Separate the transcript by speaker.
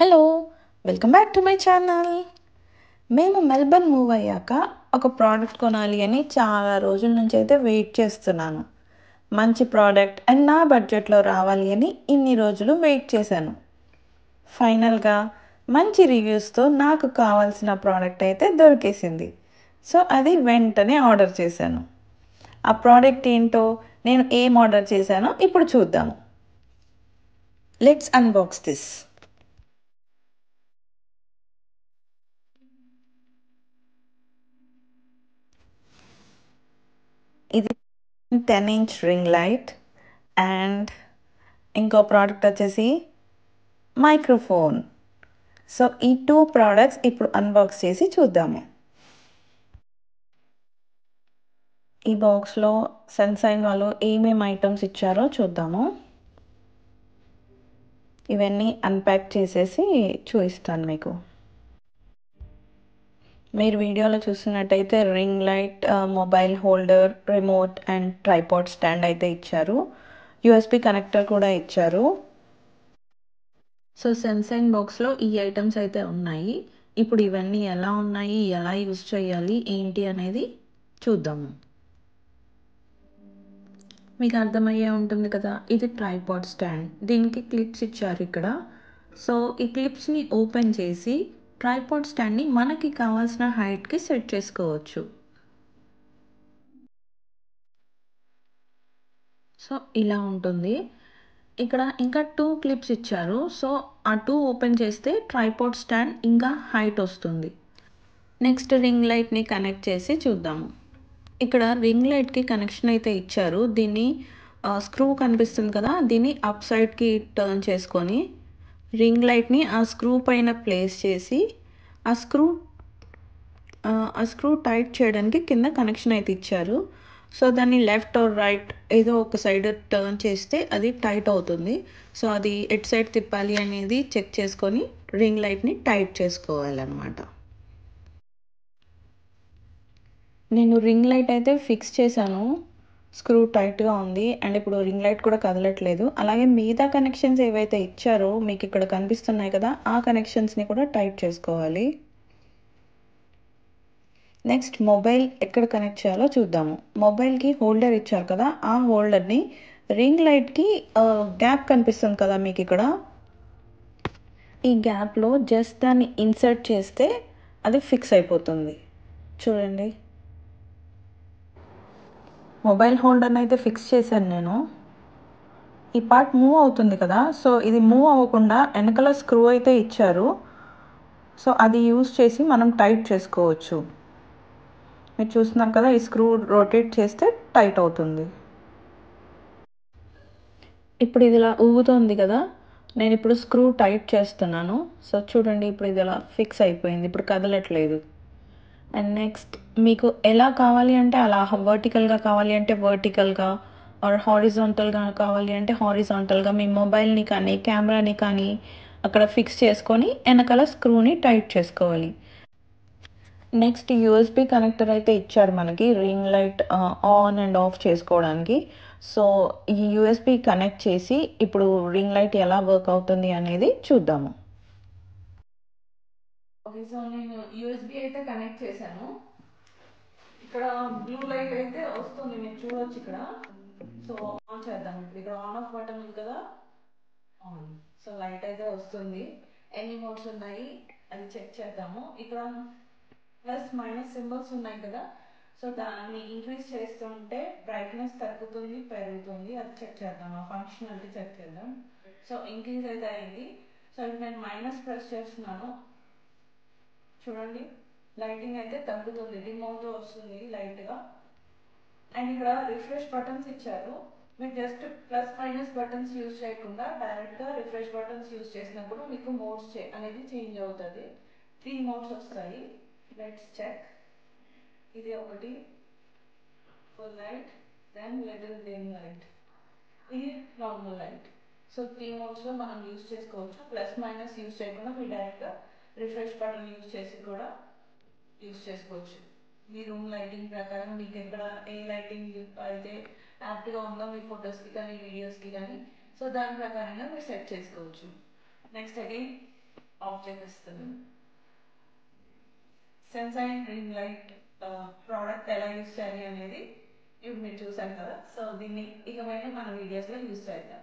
Speaker 1: Hello! Welcome back to my channel. మేము Melbourne move అయ్యాక ఒక ప్రోడక్ట్ కొనాలి అని చాలా రోజుల నుంచి అయితే వెయిట్ చేస్తున్నాను. మంచి ప్రోడక్ట్ అండ్ నా బడ్జెట్‌లో రావాలి అని ఇన్ని రోజులు వెయిట్ చేశాను. ఫైనల్‌గా మంచి రివ్యూస్‌తో నాకు కావాల్సిన ప్రోడక్ట్ అయితే దొరికేసింది. సో, అది వెంటనే ఆర్డర్ చేశాను. ఆ ప్రోడక్ట్ ఏంటో, నేను ఏం ఆర్డర్ చేశానో ఇప్పుడు చూద్దాము. Let's unbox this. ఇది 10 ఇంచ్ రింగ్ లైట్ అండ్ ఇంకో ప్రోడక్ట్ వచ్చేసి మైక్రోఫోన్. సో ఈ 2 ప్రోడక్ట్స్ ఇప్పుడు అన్బాక్స్ చేసి చూద్దాము. ఈ బాక్స్‌లో సెన్సైన్ వాళ్ళు ఏమేమి ఐటమ్స్ ఇచ్చారో చూద్దాము. ఇవన్నీ అన్‌ప్యాక్ చేసేసి చూపిస్తాను మీకు. మీరు వీడియోలో చూస్తున్నట్టయితే ring light, mobile holder, remote and tripod stand అయితే ఇచ్చారు. యూఎస్బీ కనెక్టర్ కూడా ఇచ్చారు. సో సెన్సైన్ బాక్స్‌లో ఈ ఐటమ్స్ అయితే ఉన్నాయి. ఇప్పుడు ఇవన్నీ ఎలా ఉన్నాయి, ఎలా యూజ్ చేయాలి, ఏంటి అనేది చూద్దాము. మీకు అర్థమయ్యే ఉంటుంది కదా! ఇది ట్రైపాడ్ స్టాండ్. దీనికి క్లిప్స్ ఇచ్చారు ఇక్కడ. సో ఈ క్లిప్స్‌ని ఓపెన్ చేసి ట్రైపాడ్ స్టాండ్‌ని మనకి కావాల్సిన హైట్‌కి సెట్ చేసుకోవచ్చు. సో ఇలా ఉంటుంది. ఇక్కడ ఇంకా 2 క్లిప్స్ ఇచ్చారు. సో ఆ 2 ఓపెన్ చేస్తే ట్రైపాడ్ స్టాండ్ ఇంకా హైట్ వస్తుంది. నెక్స్ట్ రింగ్ లైట్‌ని కనెక్ట్ చేసి చూద్దాము. ఇక్కడ రింగ్ లైట్‌కి కనెక్షన్ అయితే ఇచ్చారు. దీన్ని స్క్రూ కనిపిస్తుంది కదా! దీన్ని అప్ సైడ్‌కి టర్న్ చేసుకొని రింగ్ లైట్‌ని ఆ స్క్రూ పైన ప్లేస్ చేసి ఆ స్క్రూ ఆ స్క్రూ టైట్ చేయడానికి కింద కనెక్షన్ అయితే ఇచ్చారు. సో దాన్ని లెఫ్ట్ ఆర్ రైట్ ఏదో ఒక సైడ్ టర్న్ చేస్తే అది టైట్ అవుతుంది. సో అది ఎటు సైడ్ తిప్పాలి అనేది చెక్ చేసుకొని రింగ్ లైట్‌ని టైట్ చేసుకోవాలన్నమాట. నేను రింగ్ లైట్ అయితే ఫిక్స్ చేశాను. స్క్రూ టైట్‌గా ఉంది. అండ్ ఇప్పుడు రింగ్ లైట్ కూడా కదలట్లేదు. అలాగే మిగతా కనెక్షన్స్ ఏవైతే ఇచ్చారో మీకు ఇక్కడ కనిపిస్తున్నాయి కదా! ఆ కనెక్షన్స్‌ని కూడా టైట్ చేసుకోవాలి. నెక్స్ట్ మొబైల్ ఎక్కడ కనెక్ట్ చేయాలో చూద్దాము. మొబైల్‌కి హోల్డర్ ఇచ్చారు కదా! ఆ హోల్డర్‌ని రింగ్ లైట్‌కి గ్యాప్ కనిపిస్తుంది కదా మీకిక్కడ. ఈ గ్యాప్‌లో జస్ట్ దాన్ని ఇన్సర్ట్ చేస్తే అది ఫిక్స్ అయిపోతుంది. చూడండి. మొబైల్ హోల్డర్‌ని అయితే ఫిక్స్ చేశాను నేను. ఈ పార్ట్ మూవ్ అవుతుంది కదా! సో ఇది మూవ్ అవ్వకుండా వెనకాల స్క్రూ అయితే ఇచ్చారు. సో అది యూజ్ చేసి మనం టైట్ చేసుకోవచ్చు. మీరు చూస్తున్నారు కదా! ఈ స్క్రూ రొటేట్ చేస్తే టైట్ అవుతుంది. ఇప్పుడు ఇది ఇలా ఊగుతోంది కదా! నేనిప్పుడు స్క్రూ టైట్ చేస్తున్నాను. సో చూడండి ఇప్పుడు ఇది ఇలా ఫిక్స్ అయిపోయింది. ఇప్పుడు కదలట్లేదు. అండ్ నెక్స్ట్ మీకు ఎలా కావాలి అంటే అలా వర్టికల్‌గా కావాలి అంటే వర్టికల్‌గా ఆర్ హారిజాంటల్‌గా కావాలి అంటే హారిజాంటల్‌గా మీ మొబైల్‌ని కానీ, కెమెరాని కానీ అక్కడ ఫిక్స్ చేసుకొని ఎనకాల స్క్రూని టైట్ చేసుకోవాలి. నెక్స్ట్ యూఎస్బీ కనెక్టర్ అయితే ఇచ్చారు మనకి ring light on and of చేసుకోవడానికి. సో ఈ యూఎస్బీ కనెక్ట్ చేసి ఇప్పుడు రింగ్ లైట్ ఎలా వర్క్ అవుతుంది అనేది చూద్దాము. ఓకే. సో నేను యూఎస్బీ అయితే కనెక్ట్ చేశాను. ఇక్కడ బ్లూ లైట్ అయితే వస్తుంది మీరు చూడొచ్చు ఇక్కడ. సో ఆన్ చేద్దాం ఇప్పుడు. ఇక్కడ ఆన్ ఆఫ్ బటన్ ఉంది కదా! ఆన్. సో లైట్ అయితే వస్తుంది. ఎన్ని మోడ్స్ ఉన్నాయి అది చెక్ చేద్దాము. ఇక్కడ ప్లస్ మైనస్ సింబల్స్ ఉన్నాయి కదా! సో దాన్ని ఇంక్రీజ్ చేస్తుంటే బ్రైట్నెస్ తగ్గుతుంది, పెరుగుతుంది. అది చెక్ చేద్దాం. ఆ ఫంక్షనాలిటీ చెక్ చేద్దాం. సో ఇంక్రీజ్ అయితే అయింది. సో ఇప్పుడు నేను మైనస్ ప్రెస్ చేస్తున్నాను. చూడండి లైటింగ్ అయితే తగ్గుతుంది, డిమ్ అవుతూ వస్తుంది లైట్‌గా. అండ్ ఇక్కడ రిఫ్రెష్ బటన్స్ ఇచ్చారు. మీరు just plus minus buttons use చేయకుండా డైరెక్ట్‌గా రిఫ్రెష్ బటన్స్ యూజ్ చేసినప్పుడు మీకు మోడ్స్ అనేది చేంజ్ అవుతుంది. 3 మోడ్స్ వస్తాయి. Let's check. ఇది ఒకటి full light, then little dim light, ఇది నార్మల్ లైట్. సో 3 మోడ్స్‌లో మనం యూజ్ చేసుకోవచ్చు. ప్లస్ మైనస్ యూజ్ చేయకుండా మీరు డైరెక్ట్‌గా రిఫ్రెష్ బటన్ యూజ్ చేసి కూడా యూజ్ చేసుకోవచ్చు. మీ రూమ్ లైటింగ్ ప్రకారం మీకు ఎక్కడ ఏ లైటింగ్ అయితే యాప్ట్‌గా ఉందో మీ ఫొటోస్‌కి కానీ, వీడియోస్‌కి కానీ సో దాని ప్రకారంగా మీరు సెట్ చేసుకోవచ్చు. నెక్స్ట్ అగైన్ ఆఫ్ చేపిస్తుంది. సెన్సైన్ రింగ్ లైట్ ప్రోడక్ట్ ఎలా యూజ్ చేయాలి అనేది ఇప్పుడు మీరు చూసారు కదా. సో దీన్ని ఇకపైన మన వీడియోస్లో యూజ్ చేద్దాం.